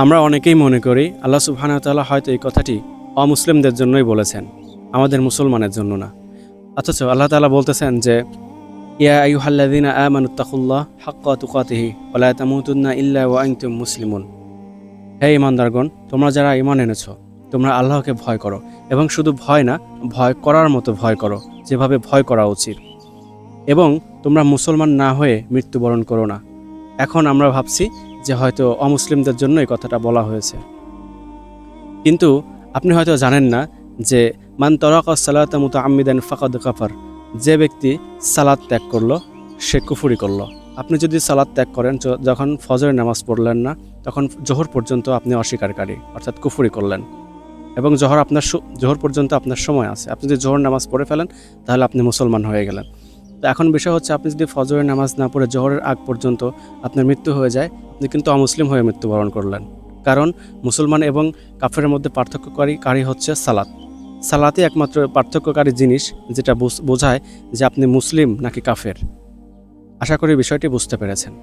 আমরা অনেকেই মনে করি আল্লাহ সুবহানাহু ওয়া তাআলা হয়তো এই কথাটি অমুসলিমদের জন্যই বলেছেন, আমাদের মুসলমানের জন্য না। অথচ আল্লাহ তাআলা বলতেছেন যে ইয়া আইয়ুহাল্লাযীনা আমানুত্তাকুল্লাহ হাক্কা তুকাতিহি ওয়া লা তামুতুন্না ইল্লা ওয়া আনতুম মুসলিমুন। হে ঈমানদারগণ, তোমরা যারা ঈমান এনেছো, তোমরা আল্লাহকে ভয় করো, এবং শুধু ভয় না, ভয় করার মতো ভয় করো, যেভাবে ভয় করা উচিত। এবং তোমরা মুসলমান না হয়ে মৃত্যুবরণ করো না। এখন আমরা ভাবছি যে হয়তো অমুসলিমদের জন্য এই কথাটা বলা হয়েছে, কিন্তু আপনি হয়তো জানেন না যে মান তারাকা সালাতা মুতাআম্মিদান ফাকাদ কাফার। যে ব্যক্তি সালাত ত্যাগ করলো সে কুফরি করলো। আপনি যদি সালাত ত্যাগ করেন, যখন ফজরের নামাজ পড়লেন না, তখন জোহর পর্যন্ত আপনি অস্বীকারী, অর্থাৎ কুফরি করলেন। এবং জোহর পর্যন্ত আপনার সময় আছে, আপনি যদি জোহর নামাজ পড়ে ফেলেন তাহলে আপনি মুসলমান হয়ে গেলেন। তো এখন বিষয় হচ্ছে, আপনি যদি ফজরের নামাজ না পড়ে জোহরের আগ পর্যন্ত আপনার মৃত্যু হয়ে যায়, আপনি কিন্তু অমুসলিম হয়ে মৃত্যুবরণ করলেন। কারণ মুসলমান এবং কাফেরের মধ্যে পার্থক্যকারী হচ্ছে সালাত। সালাতই একমাত্র পার্থক্যকারী জিনিস যেটা বোঝায় যে আপনি মুসলিম নাকি কাফের। আশা করি বিষয়টি বুঝতে পেরেছেন।